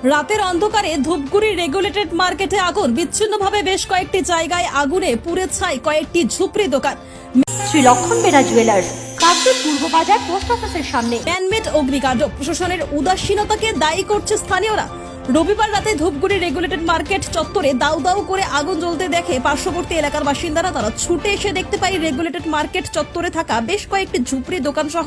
রাতের অন্ধকারে ধূপগুড়ি রেগুলেটেড মার্কেটে আগুন, বিচ্ছিন্নভাবে বেশ কয়েকটি জায়গায় আগুনে পুড়ে ছাই কয়েকটি ঝুপড়ি দোকান। শ্রী লক্ষণ বেরা জুয়েলার্স, কাকদ্বীপ পূর্ব বাজার পোস্ট অফিসের সামনে। ম্যানমেড অগ্নিকাণ্ড, প্রশাসনের উদাসীনতাকে দায়ী করছে স্থানীয়রা। রবিবার রাতে ধূপগুড়ি রেগুলেটেড মার্কেট চত্বরে দাউ দাউ করে আগুন জ্বলতে দেখে পার্শ্ববর্তী এলাকার বাসিন্দারা। তারা ছুটে এসে দেখতে পায় রেগুলেটেড মার্কেট চত্বরে থাকা বেশ কয়েকটি ঝুপড়ি দোকান সহ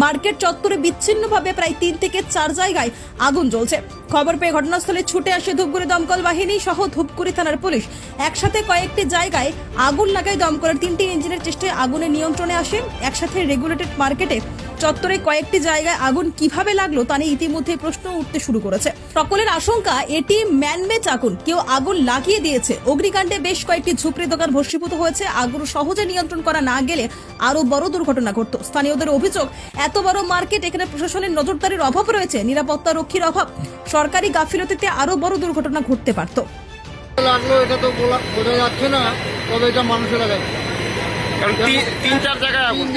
মার্কেট চত্বরে বিচ্ছিন্নভাবে প্রায় 3 থেকে 4 জায়গায় আগুন জ্বলছে। খবর পেয়ে ঘটনাস্থলে ছুটে আসে ধূপগুড়ি দমকল বাহিনী সহ ধূপগুড়ি থানার পুলিশ। একসাথে কয়েকটি জায়গায় আগুন লাগায় দমকলের 3টি ইঞ্জিনের চেষ্টায় আগুনের নিয়ন্ত্রণে আসে। একসাথে রেগুলেটেড মার্কেটে চত্বরে কয়েকটি জায়গায় আগুন কিভাবে লাগলো তা নিয়ে ইতিমধ্যে প্রশ্ন উঠতে শুরু করেছে। সকলের আশঙ্কা এটি ম্যানমেড আগুন, কেউ আগুন লাগিয়ে দিয়েছে। অগ্নিকাণ্ডে বেশ কয়েকটি ঝুপড়ি দোকান ভস্মীভূত হয়েছে। আগুন সহজে নিয়ন্ত্রণ করা না গেলে আরো বড় দুর্ঘটনা ঘটত। স্থানীয়দের অভিযোগ, এত বড় মার্কেট, এখানে প্রশাসনের নজরদারির অভাব রয়েছে, নিরাপত্তা রক্ষীর অভাব, সরকারি গাফিলতিতে আরো বড় দুর্ঘটনা ঘটতে পারত। লাগলো এটা তো বোঝা যাচ্ছে না, তবে এটা মানুষের আগে কারণ 3-4 জায়গায় আগুন,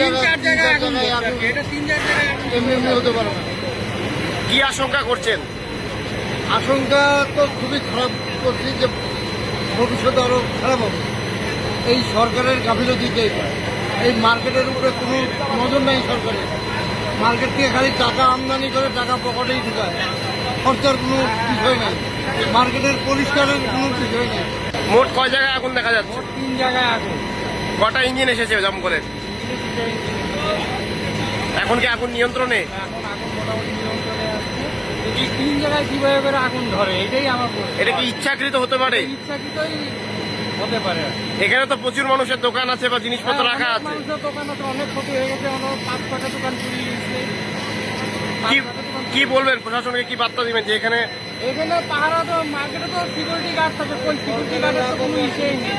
এমনি হতে পারে না। কি আশঙ্কা করছেন? আশঙ্কা তো খুবই খারাপ করছি যে ভবিষ্যতে আরো খারাপ হবে। এই সরকারের গাফিলতিতে এই মার্কেটের উপরে কোনো নজর নেই সরকারের। মার্কেট থেকে খালি টাকা আমদানি করে টাকা পকেটেই ঢুকায়, খরচার কোনো বিষয় নেই, মার্কেটের পরিষ্কারের কোনো বিষয় নেই। মোট কয় জায়গায় আগুন দেখা যাচ্ছে? 3 জায়গায় আগুন। কটা ইঞ্জিন এসেছে দমকলের? এখন কি আগুন নিয়ন্ত্রণে? এই 3 জায়গায় কিভাবে করে আগুন ধরে এটাই আমার প্রশ্ন। এটা কি ইচ্ছাকৃত হতে পারে? ইচ্ছাকৃতই হতে পারে। এখানে তো প্রচুর মানুষের দোকান আছে বা জিনিসপত্র রাখা আছে। মানুষের দোকান আছে, অনেক ক্ষতি হয়ে গেছে, 5-6টা দোকান পুড়িয়ে গেছে। কি বলবেন, প্রশাসনকে কি বার্তা দিবেন যে এখানে পাহারা তো মার্কেটে তো সিকিউরিটি গার্ড থাকে, কোন সিকিউরিটি গার্ডের তো কোনো ইসেই নেই।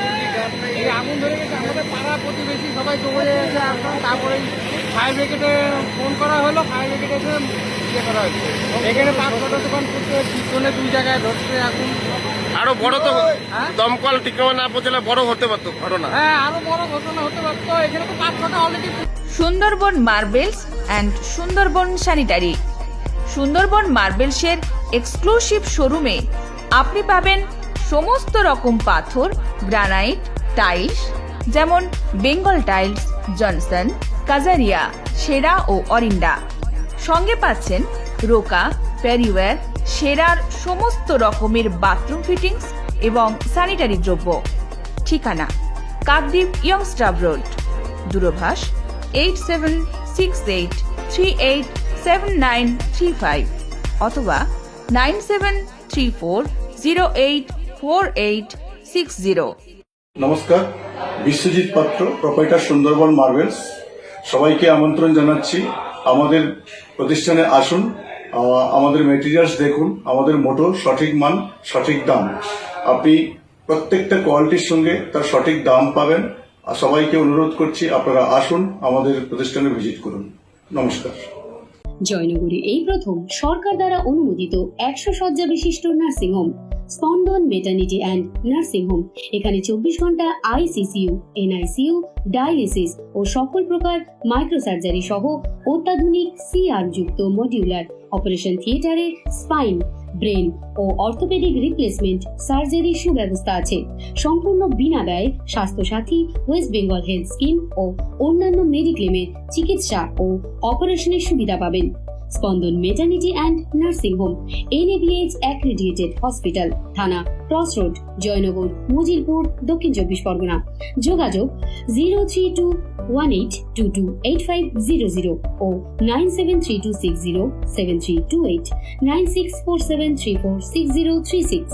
এই আগুন ধরে গেছে, আমাদের পাড়া প্রতিবেশী সবাই দৌড়ে গেছে। এখন তারপরে ফায়ার ব্রিগেডে ফোন করা হলো, ফায়ার ব্রিগেডে এসে ইয়ে করা হয়েছে। এখানে 5-6টা দোকান করতে, পিছনে 2 জায়গায় ধরছে আগুন। আরো বড় তো দমকল ঠিকমতো না পৌঁছলে বড় হতে পারতো ঘটনা। হ্যাঁ, আরো বড় ঘটনা হতে পারতো। এখানে তো 5-6টা already. Sundarban marbles and Sundarban sanitary. Sundarban মার্বেলসের এক্সক্লুসিভ শোরুমে আপনি পাবেন সমস্ত রকম পাথর, গ্রানাইট, টাইলস, যেমন বেঙ্গল টাইলস, জনসন, কাজারিয়া, সেরা ও অরিন্ডা। সঙ্গে পাচ্ছেন রোকা, প্যারিওয়্যার, সেরার সমস্ত রকমের বাথরুম ফিটিংস এবং স্যানিটারি দ্রব্য। ঠিকানা কাকদ্বীপ ইয়ংস্টার রোড, দূরভাষ 8768387935 অথবা 9734084860। নমস্কার, বিশ্বজিৎ পাত্র, প্রোপাইটার সুন্দরবন মার্বেলস। সবাইকে আমন্ত্রণ জানাচ্ছি আমাদের প্রতিষ্ঠানে আসুন, আমাদের মেটেরিয়ালস দেখুন। আমাদের মোটো সঠিক মান, সঠিক দাম। আপনি প্রত্যেকটা কোয়ালিটির সঙ্গে তার সঠিক দাম পাবেন। আর সবাইকে অনুরোধ করছি আপনারা আসুন, আমাদের প্রতিষ্ঠানে ভিজিট করুন। নমস্কার। জয়নগরে এই প্রথম সরকার দ্বারা অনুমোদিত 100 শয্যা বিশিষ্ট নার্সিংহোম স্পন্দন মেটার্নিটি অ্যান্ড নার্সিং হোম। এখানে 24 ঘন্টা আইসিসিইউ, এনআইসিইউ, ডায়ালিসিস ও সকল প্রকার মাইক্রোসার্জারি সহ অত্যাধুনিক সিআর যুক্ত মডিউলার অপারেশন থিয়েটারে স্পাইন, ব্রেন ও অর্থোপেডিক রিপ্লেসমেন্ট সার্জারি সুব্যবস্থা আছে। সম্পূর্ণ বিনা ব্যয় Swasthyasathi, West Bengal health scheme ও অন্যান্য মেডিক্লেমের চিকিৎসা ও অপারেশনের সুবিধা পাবেন। Spandan maternity and nursing home, NABH accredited hospital, Thana cross road, Joynagar, Majilpur, Dakshin 24 Pargana. যোগাযোগ 03218228500 ও 9732607328, 9647346036।